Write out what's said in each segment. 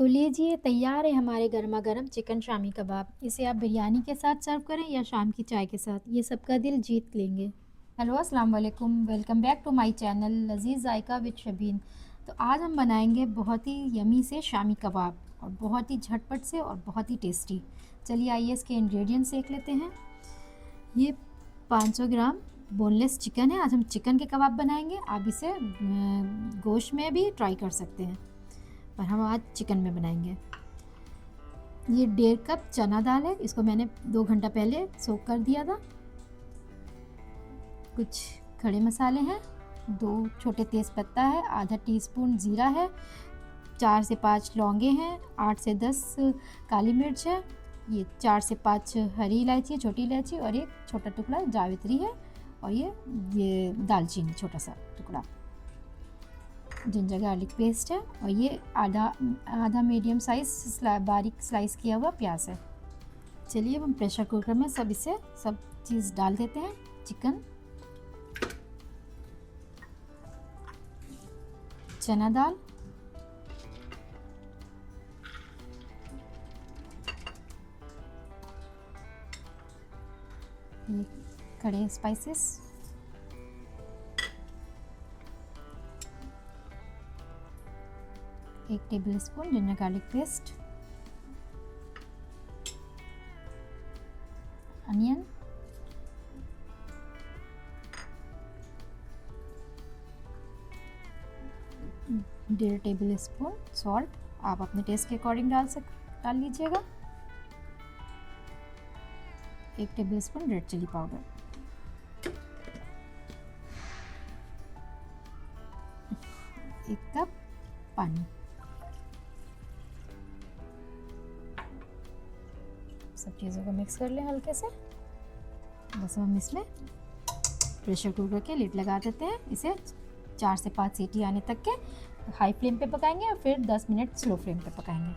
तो लीजिए तैयार है हमारे गर्मा गर्म चिकन शामी कबाब। इसे आप बिरयानी के साथ सर्व करें या शाम की चाय के साथ, ये सबका दिल जीत लेंगे। हेलो अस्सलाम वालेकुम, welcome back to my channel Lazeez Zaika with Shabeen. तो आज हम बनाएंगे बहुत ही यमी से शामी कबाब, और बहुत ही झटपट से और बहुत ही टेस्टी। चलिए आइए इसके इंग्रेडिएंट्स देख लेते हैं। ये 500 ग्राम बोनलेस चिकन है। आज हम चिकन के कबाब बनाएंगे। आप इसे गोश्त में भी ट्राई कर सकते हैं, पर हम आज चिकन में बनाएंगे। ये 1.5 कप चना दाल है, इसको मैंने 2 घंटा पहले सोक कर दिया था। कुछ खड़े मसाले हैं, 2 छोटे तेज़ पत्ता है, आधा टीस्पून ज़ीरा है, 4 से 5 लौंगे हैं, 8 से 10 काली मिर्च है, ये 4 से 5 हरी इलायची छोटी इलायची, और एक छोटा टुकड़ा जावित्री है, और ये दालचीनी छोटा सा टुकड़ा, जिंजर गार्लिक पेस्ट है, और ये आधा मीडियम साइज बारीक स्लाइस किया हुआ प्याज है। चलिए अब हम प्रेशर कुकर में सब चीज़ डाल देते हैं। चिकन, चना दाल, ये खड़े स्पाइसेस, एक table spoon ginger garlic paste, onion, डेढ़ टेबल स्पून सॉल्ट, आप अपने टेस्ट के अकॉर्डिंग डाल लीजिएगा, 1 table spoon red chilli powder, एक कप पानी। सब चीज़ों को मिक्स कर लें हल्के से। बस हम इसमें प्रेशर कुकर के लिड लगा देते हैं। इसे 4 से 5 सीटी आने तक के हाई फ्लेम पे पकाएंगे, और फिर 10 मिनट स्लो फ्लेम पे पकाएंगे।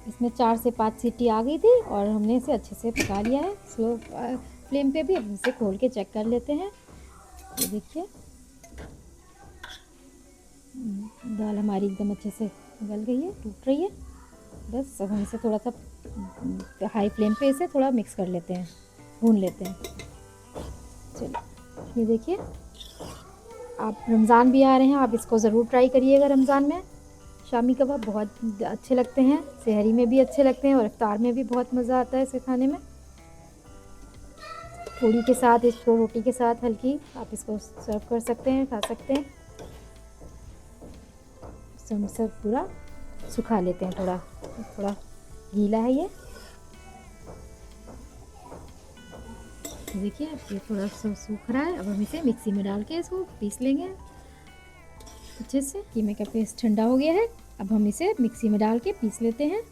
इसमें 4 से 5 सीटी आ गई थी, और हमने इसे अच्छे से पका लिया है स्लो फ्लेम पे भी। अब इसे खोल के चेक कर लेते हैं। ये देखिए दाल हमारी एकदम अच्छे से गल गई है, टूट रही है। बस अब हम इसे थोड़ा सा हाई फ्लेम पे इसे थोड़ा मिक्स कर लेते हैं, भून लेते हैं। चलिए ये देखिए, आप रमज़ान भी आ रहे हैं, आप इसको ज़रूर ट्राई करिएगा। रमज़ान में शामी कबाब बहुत अच्छे लगते हैं, सहरी में भी अच्छे लगते हैं, और इफ्तार में भी बहुत मज़ा आता है इसे खाने में। पूड़ी के साथ, इसको रोटी के साथ हल्की आप इसको सर्व कर सकते हैं, खा सकते हैं। हम सब पूरा सुखा लेते हैं, थोड़ा थोड़ा गीला है ये। देखिए ये थोड़ा सा सूख रहा है। अब हम इसे मिक्सी में डाल के इसको पीस लेंगे अच्छे से। कीमे का पेस्ट ठंडा हो गया है, अब हम इसे मिक्सी में डाल के पीस लेते हैं।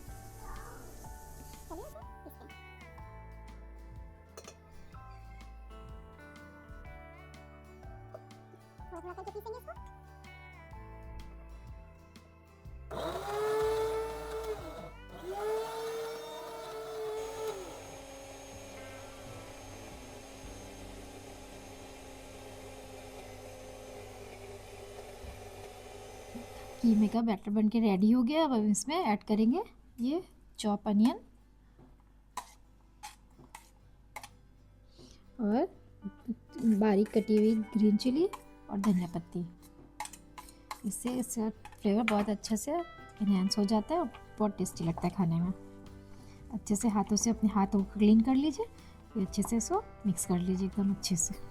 कीमे का बैटर बन के रेडी हो गया। अब हम इसमें ऐड करेंगे ये चॉप अनियन और बारीक कटी हुई ग्रीन चिली और धनिया पत्ती। इससे फ्लेवर बहुत अच्छे से इन्हेंस हो जाता है और बहुत टेस्टी लगता है खाने में। अच्छे से हाथों से अपने हाथों को क्लीन कर लीजिए, फिर अच्छे से इसको मिक्स कर लीजिए एकदम अच्छे से।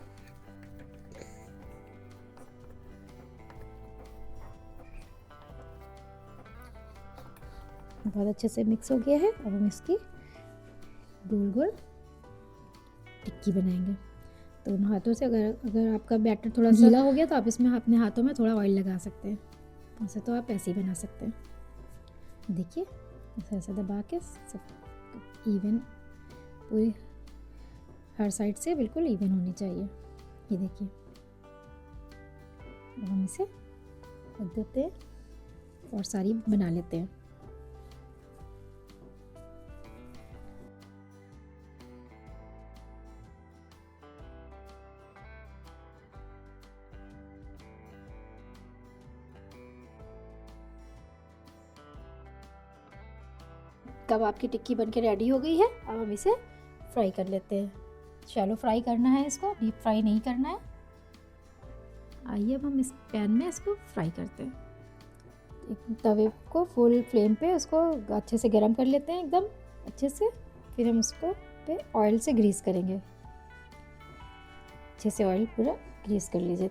बहुत अच्छे से मिक्स हो गया है। अब हम इसकी गोल गोल टिक्की बनाएंगे। तो उन हाथों से, अगर आपका बैटर थोड़ा सा गीला हो गया तो आप इसमें अपने हाथों में थोड़ा ऑयल लगा सकते हैं। वैसे तो आप ऐसे ही बना सकते हैं। देखिए ऐसे दबा के सब इवन, पूरी हर साइड से बिल्कुल इवन होनी चाहिए। ये देखिए, अब हम इसे रख देते हैं और सारी बना लेते हैं। कबाब की टिक्की बनके रेडी हो गई है। अब हम इसे फ्राई कर लेते हैं। शैलो फ्राई करना है, इसको डीप फ्राई नहीं करना है। आइए अब हम इस पैन में इसको फ्राई करते हैं। एक तवे को फुल फ्लेम पे उसको अच्छे से गर्म कर लेते हैं, एकदम अच्छे से। फिर हम उसको पे ऑयल से ग्रीस करेंगे। अच्छे से ऑयल पूरा ग्रीस कर लीजिए।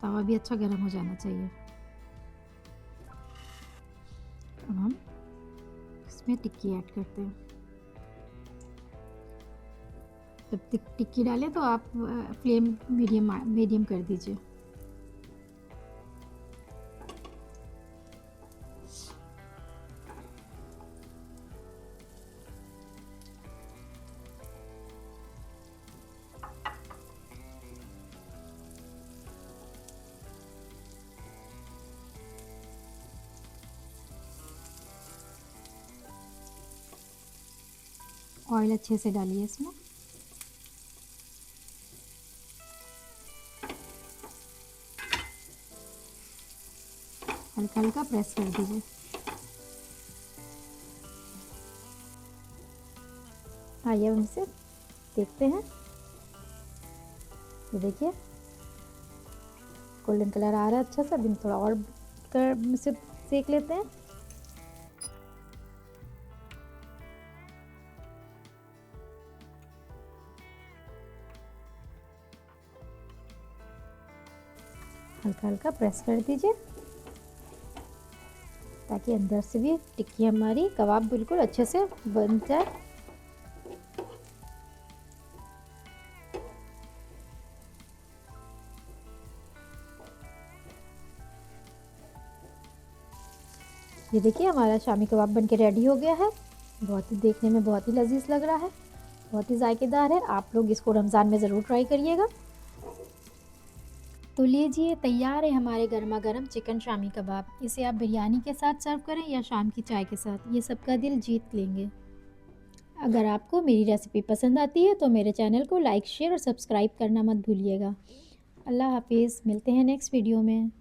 तवा भी अच्छा गर्म हो जाना चाहिए। अब हम इसमें टिक्की ऐड करते हैं। जब टिक्की डालें तो आप फ्लेम मीडियम कर दीजिए। ऑयल अच्छे से डालिए इसमें। हल्का हल्का प्रेस कर दीजिए। आइए हम इसे देखते हैं। ये देखिए गोल्डन कलर आ रहा है अच्छा सा। अभी थोड़ा और से सेक लेते हैं। हल्का हल्का प्रेस कर दीजिए ताकि अंदर से भी टिक्की हमारी कबाब बिल्कुल अच्छे से बन जाए। ये देखिए हमारा शामी कबाब बनके रेडी हो गया है। बहुत ही देखने में बहुत ही लजीज लग रहा है, बहुत ही जायकेदार है। आप लोग इसको रमज़ान में ज़रूर ट्राई करिएगा। तो लीजिए तैयार है हमारे गर्मा गर्म चिकन शामी कबाब। इसे आप बिरयानी के साथ सर्व करें या शाम की चाय के साथ, ये सबका दिल जीत लेंगे। अगर आपको मेरी रेसिपी पसंद आती है तो मेरे चैनल को लाइक शेयर और सब्सक्राइब करना मत भूलिएगा। अल्लाह हाफिज़, मिलते हैं नेक्स्ट वीडियो में।